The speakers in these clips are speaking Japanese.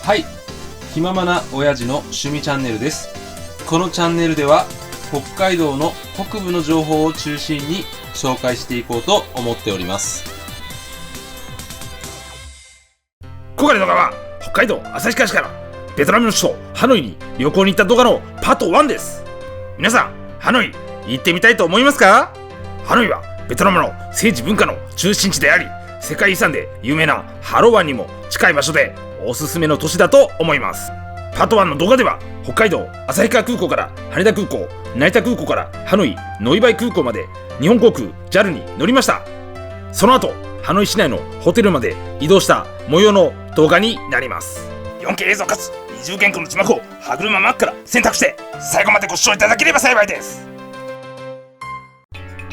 はい、気ままな親父の趣味チャンネルです。このチャンネルでは北海道の北部の情報を中心に紹介していこうと思っております。今回の動画は北海道旭川市からベトナムの首都ハノイに旅行に行った動画のパート1です。皆さん、ハノイ行ってみたいと思いますか？ハノイはベトナムの政治文化の中心地であり、世界遺産で有名なハロ湾にも近い場所でおすすめの都市だと思います。パート1の動画では北海道旭川空港から羽田空港、成田空港からハノイノイバイ空港まで日本航空 JAL に乗りました。その後ハノイ市内のホテルまで移動した模様の動画になります。 4K 映像かつ二重原稿の字幕を歯車マックから選択して最後までご視聴いただければ幸いです。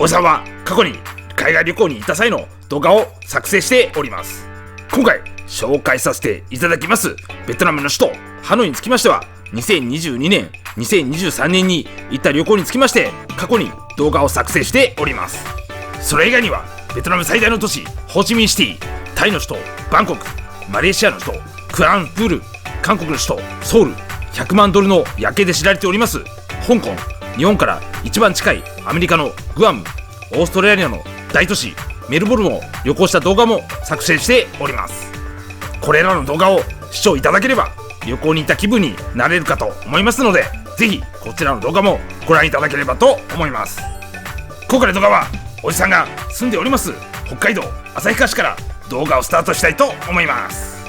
おじさんは過去に海外旅行に行った際の動画を作成しております。今回紹介させていただきますベトナムの首都ハノイにつきましては、2022年2023年に行った旅行につきまして過去に動画を作成しております。それ以外にはベトナム最大の都市ホーチミンシティ、タイの首都バンコク、マレーシアの首都クアランプール、韓国の首都ソウル、100万ドルの夜景で知られております香港、日本から一番近いアメリカのグアム、オーストラリアの大都市メルボルンを旅行した動画も作成しております。これらの動画を視聴いただければ旅行に行った気分になれるかと思いますので、ぜひこちらの動画もご覧いただければと思います。今回の動画はおじさんが住んでおります北海道旭川市から動画をスタートしたいと思います。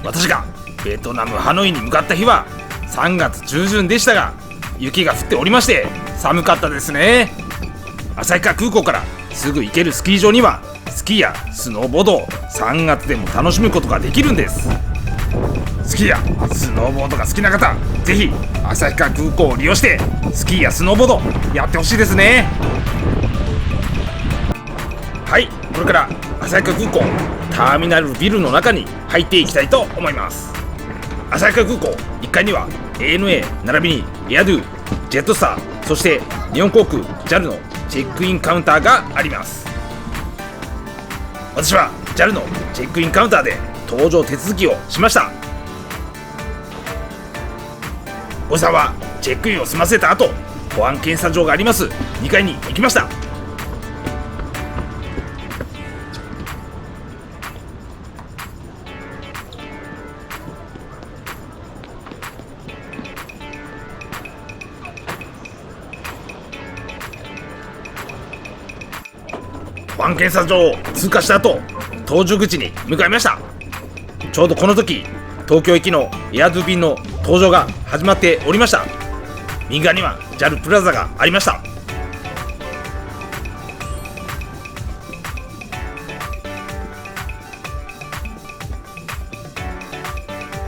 私がベトナムハノイに向かった日は3月中旬でしたが、雪が降っておりまして寒かったですね。旭川空港からすぐ行けるスキー場にはスキーやスノーボードを3月でも楽しむことができるんです。スキーやスノーボードが好きな方、ぜひ旭川空港を利用してスキーやスノーボードやってほしいですね。はい、これから旭川空港ターミナルビルの中に入っていきたいと思います。旭川空港1階には ANA 並びにエアドゥ、ジェットスター、そして日本航空 JAL のチェックインカウンターがあります。私は JAL のチェックインカウンターで搭乗手続きをしました。おじさんはチェックインを済ませた後、保安検査場があります2階に行きました。保安検査場を通過した後、搭乗口に向かいました。ちょうどこの時東京行きのエアドゥ便の搭乗が始まっておりました。右側には JAL プラザがありました。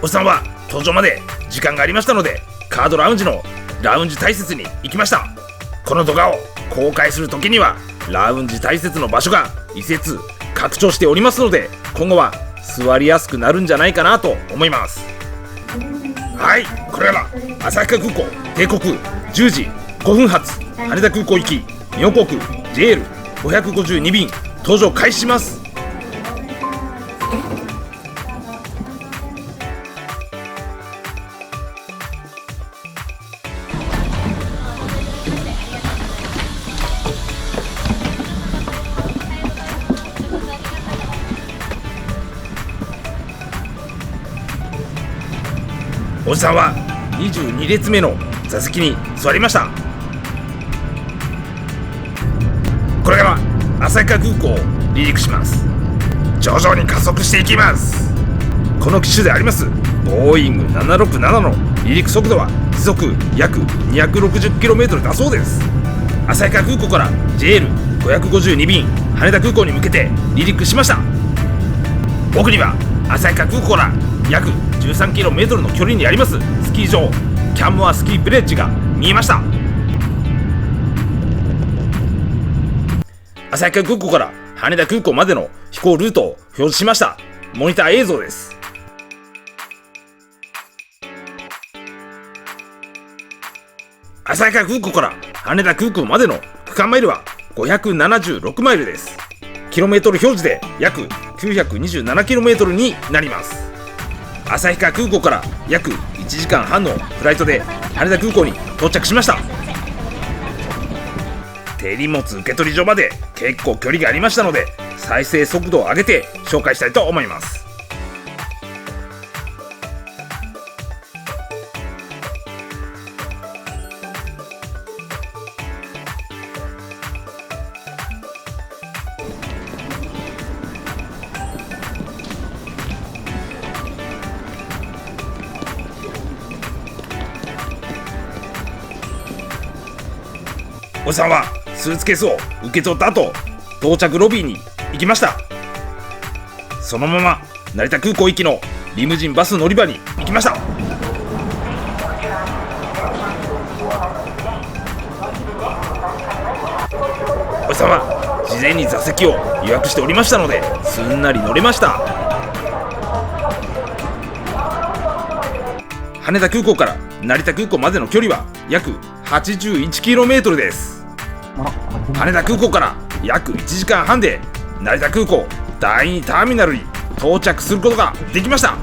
おっさんは搭乗まで時間がありましたのでカードラウンジのラウンジ大切に行きました。この動画を公開する時にはラウンジ大切の場所が移設拡張しておりますので、今後は座りやすくなるんじゃないかなと思います。はい、これから旭川空港定刻10時5分発羽田空港行き日本航空 JL552 便搭乗開始します。おじさんは22列目の座席に座りました。これから旭川空港を離陸します。徐々に加速していきます。この機種でありますボーイング767の離陸速度は時速約 260km だそうです。旭川空港から JL552 便羽田空港に向けて離陸しました。奥には旭川空港から約 13km の距離にありますスキー場キャンモアスキービレッジが見えました。旭川空港から羽田空港までの飛行ルートを表示しましたモニター映像です。旭川空港から羽田空港までの区間マイルは576マイルです。キロメートル表示で約 927km になります。旭川空港から約1時間半のフライトで羽田空港に到着しました。手荷物受取所まで結構距離がありましたので、再生速度を上げて紹介したいと思います。おじさんはスーツケースを受け取った後、到着ロビーに行きました。そのまま成田空港行きのリムジンバス乗り場に行きました。おじさんは事前に座席を予約しておりましたので、すんなり乗れました。羽田空港から成田空港までの距離は約 81km です。羽田空港から約1時間半で成田空港第2ターミナルに到着することができました。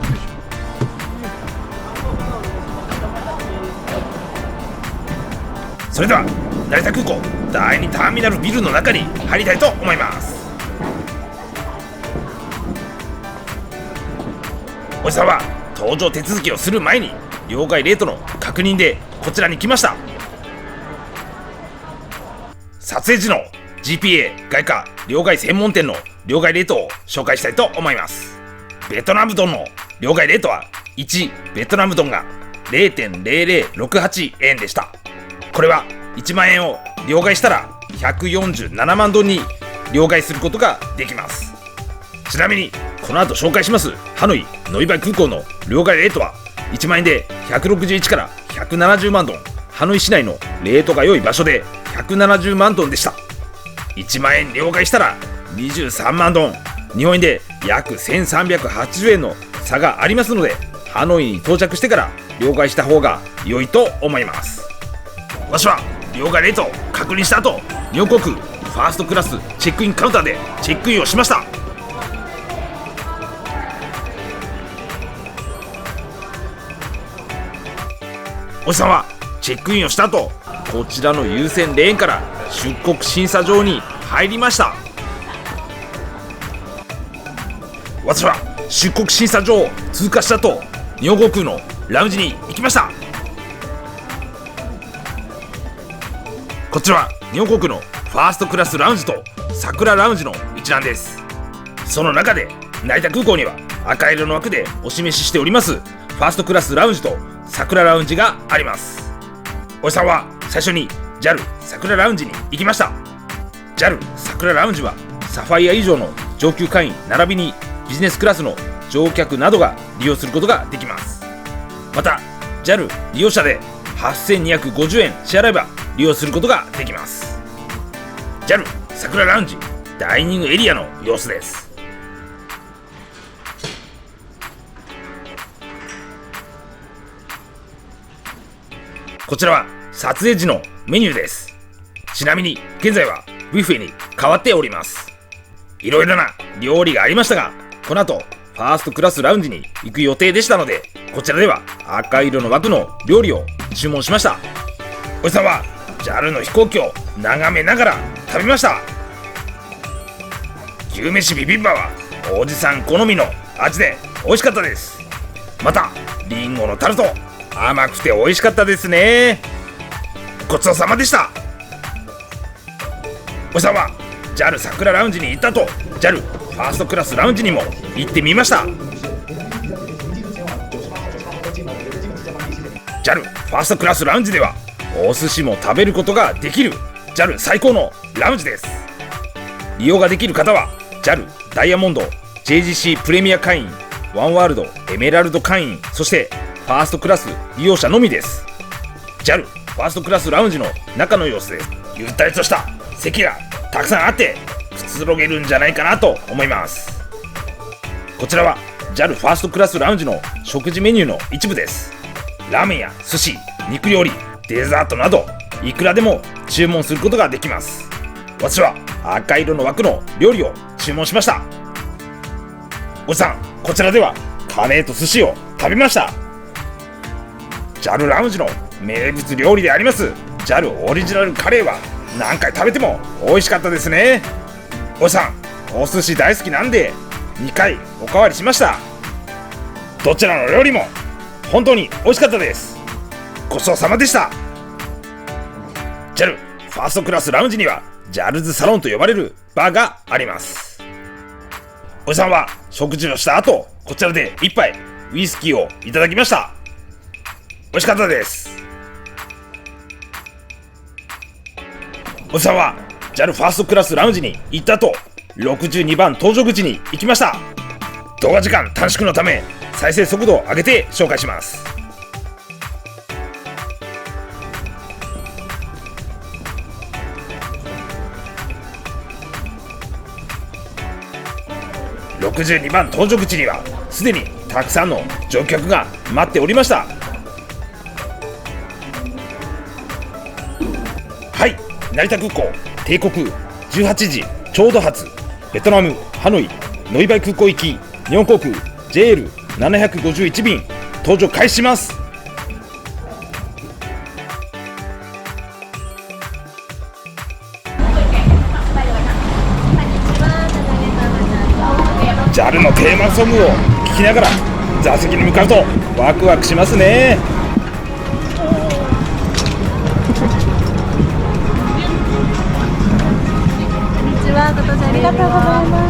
それでは成田空港第2ターミナルビルの中に入りたいと思います。おじさんは搭乗手続きをする前に両替レートの確認でこちらに来ました。撮影時の GPA 外貨両替専門店の両替レートを紹介したいと思います。ベトナムドンの両替レートは1ベトナムドンが 0.0068 円でした。これは1万円を両替したら147万ドンに両替することができます。ちなみにこの後紹介しますハノイノイバイ空港の両替レートは1万円で161から170万ドン、ハノイ市内のレートが良い場所で170万ドンでした。1万円両替したら23万ドン、日本円で約1380円の差がありますので、ハノイに到着してから両替した方が良いと思います。私は両替レートを確認した後、日本航空ファーストクラスチェックインカウンターでチェックインをしました。おじさんはチェックインをした後、こちらの優先レーンから出国審査場に入りました。私は出国審査場を通過した後、日本航空のラウンジに行きました。こちらは日本航空のファーストクラスラウンジと桜ラウンジの一覧です。その中で成田空港には赤色の枠でお示ししておりますファーストクラスラウンジと桜ラウンジがあります。おじさんは最初に JAL 桜ラウンジに行きました。 JAL 桜ラウンジはサファイア以上の上級会員並びにビジネスクラスの乗客などが利用することができます。また JAL 利用者で8250円支払えば利用することができます。 JAL 桜ラウンジダイニングエリアの様子です。こちらは撮影時のメニューです。ちなみに現在はビュッフェに変わっております。いろいろな料理がありましたが、この後ファーストクラスラウンジに行く予定でしたので、こちらでは赤色の枠の料理を注文しました。おじさんは JAL の飛行機を眺めながら食べました。牛飯ビビンバはおじさん好みの味で美味しかったです。またリンゴのタルト甘くて美味しかったですね。ごちそうさまでした。おじさんは JAL 桜ラウンジに行った後、 JAL ファーストクラスラウンジにも行ってみました。 JAL ファーストクラスラウンジではお寿司も食べることができる JAL 最高のラウンジです。利用ができる方は JAL ダイヤモンド JGC プレミア会員、ワンワールドエメラルド会員、そしてファーストクラス利用者のみです。 JAL ファーストクラスラウンジの中の様子です。ゆったりとした席がたくさんあってくつろげるんじゃないかなと思います。こちらは JAL ファーストクラスラウンジの食事メニューの一部です。ラーメンや寿司、肉料理、デザートなどいくらでも注文することができます。私は赤色の枠の料理を注文しました。おじさん、こちらではカレーと寿司を食食べました。 JAL ラウンジの名物料理であります JAL オリジナルカレーは何回食べても美味しかったですね。おじさんお寿司大好きなんで2回おかわりしました。どちらの料理も本当に美味しかったです。ごちそうさまでした。 JAL ファーストクラスラウンジには JAL's サロンと呼ばれるバーがあります。おじさんは食事をした後こちらで一杯ウイスキーをいただきました。美味しかったです。おじさんは JAL ファーストクラスラウンジに行った後62番搭乗口に行きました。動画時間短縮のため再生速度を上げて紹介します。62番搭乗口にはすでにたくさんの乗客が待っておりました。はい、成田空港定刻18時ちょうど発ベトナムハノイノイバイ空港行き日本航空 JL751 便搭乗開始します。JAL のテーマソングを聴きながら座席に向かうとワクワクしますね。こんにちは、ご搭乗ありがとうございま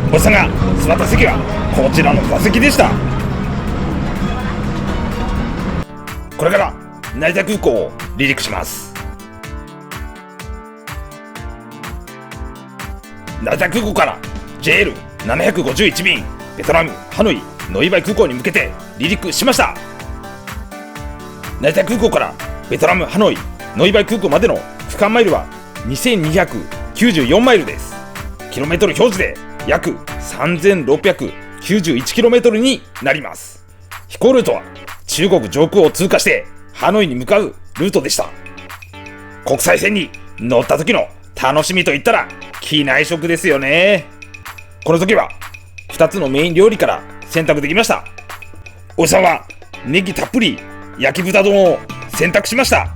す。おじさんが座った席はこちらの座席でした。これから成田空港を離陸します。成田空港から JL751 便ベトナムハノイノイバイ空港に向けて離陸しました。成田空港からベトナムハノイノイバイ空港までの区間マイルは2294マイルです。キロメートル表示で約 3691 キロメートルになります。飛行ルートは中国上空を通過してハノイに向かうルートでした。国際線に乗った時の楽しみといったら機内食ですよね。この時は2つのメイン料理から選択できました。おじさんはネギたっぷり焼き豚丼を選択しました。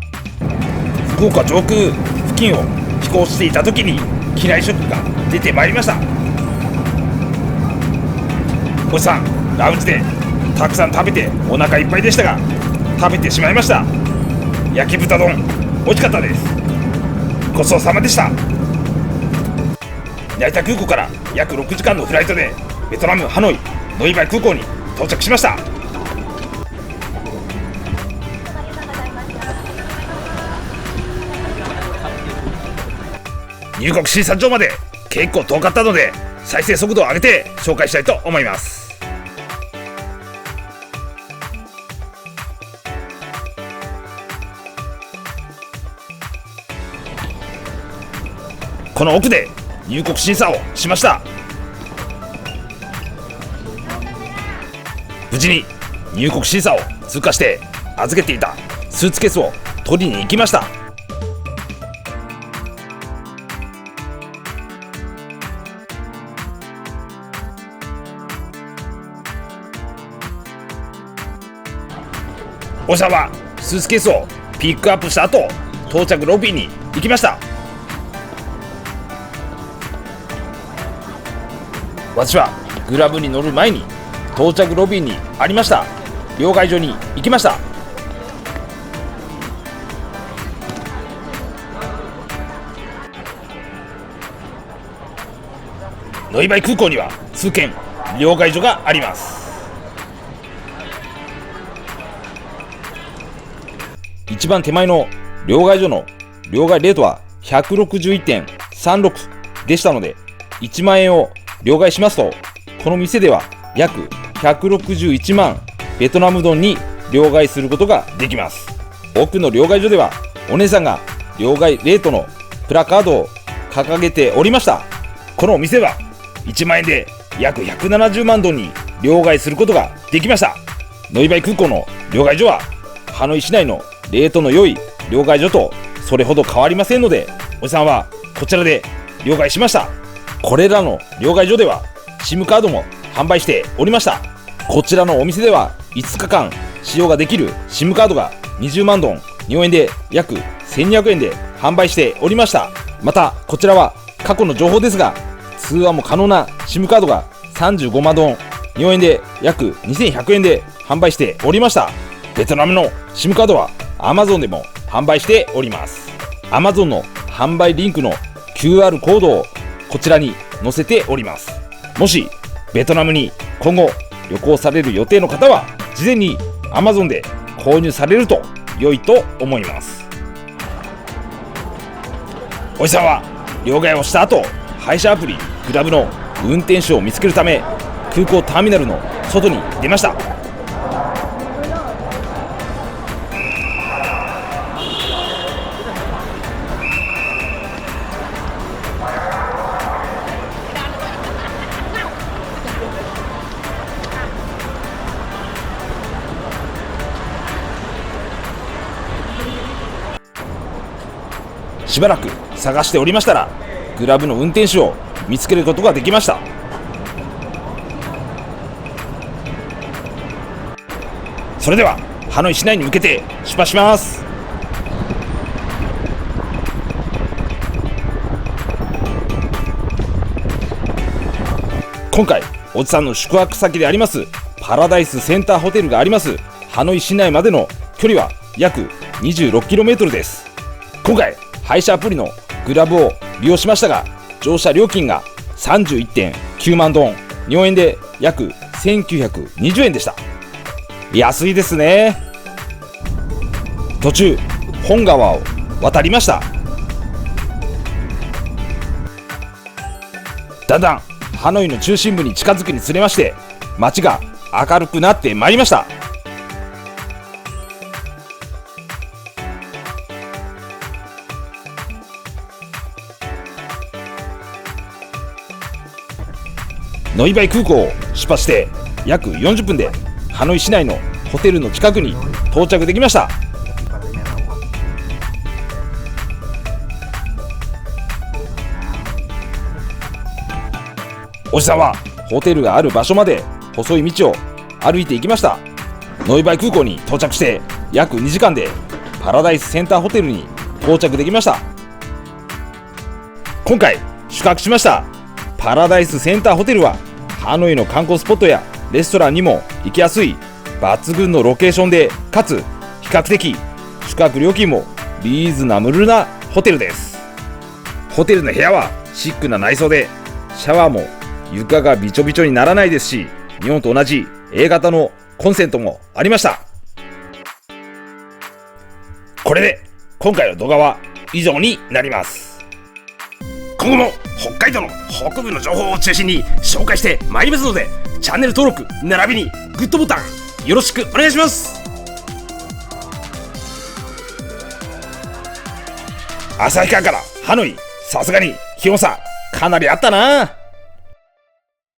福岡上空付近を飛行していた時に機内食が出てまいりました。おじさんラウンジでたくさん食べてお腹いっぱいでしたが食べてしまいました。焼き豚丼美味しかったです。ごちそうさまでした。成田空港から約6時間のフライトでベトナムハノイノイバイ空港に到着しました。入国審査場まで結構遠かったので再生速度を上げて紹介したいと思います。この奥で入国審査をしました。無事に入国審査を通過して預けていたスーツケースを取りに行きました。おじさんはスーツケースをピックアップした後到着ロビーに行きました。私はグラブに乗る前に到着ロビーにありました両替所に行きました。ノイバイ空港には数軒両替所があります。一番手前の両替所の両替レートは 161.36 でしたので1万円を両替しますとこの店では約161万ベトナムドンに両替することができます。奥の両替所ではお姉さんが両替レートのプラカードを掲げておりました。このお店は1万円で約170万ドンに両替することができました。ノイバイ空港の両替所はハノイ市内のレートの良い両替所とそれほど変わりませんのでおじさんはこちらで両替しました。これらの両替所では SIM カードも販売しておりました。こちらのお店では5日間使用ができる SIM カードが20万ドン、日本円で約1200円で販売しておりました。またこちらは過去の情報ですが、通話も可能な SIM カードが35万ドン、日本円で約2100円で販売しておりました。ベトナムの SIM カードは Amazon でも販売しております。 Amazon の販売リンクの QR コードをこちらに載せております。もしベトナムに今後旅行される予定の方は事前に Amazon で購入されると良いと思います。おじさんは両替をした後、配車アプリグラブの運転手を見つけるため空港ターミナルの外に出ました。しばらく探しておりましたらグラブの運転手を見つけることができました。それではハノイ市内に向けて出発します。今回おじさんの宿泊先でありますパラダイスセンターホテルがありますハノイ市内までの距離は約 26km です。今回配車アプリのグラブを利用しましたが、乗車料金が 31.9 万ドン、日本円で約1920円でした。安いですね。途中本川を渡りました。だんだんハノイの中心部に近づくにつれまして街が明るくなってまいりました。ノイバイ空港を出発して約40分でハノイ市内のホテルの近くに到着できました。おじさんはホテルがある場所まで細い道を歩いていきました。ノイバイ空港に到着して約2時間でパラダイスセンターホテルに到着できました。今回宿泊しましたパラダイスセンターホテルはハノイの観光スポットやレストランにも行きやすい抜群のロケーションで、かつ比較的宿泊料金もリーズナブルなホテルです。ホテルの部屋はシックな内装で、シャワーも床がびちょびちょにならないですし、日本と同じ A 型のコンセントもありました。これで今回の動画は以上になります。今後も北海道の北部の情報を中心に紹介してまいりますので、チャンネル登録並びにグッドボタンよろしくお願いします。旭川からハノイ、さすがに気温差かなりあったな。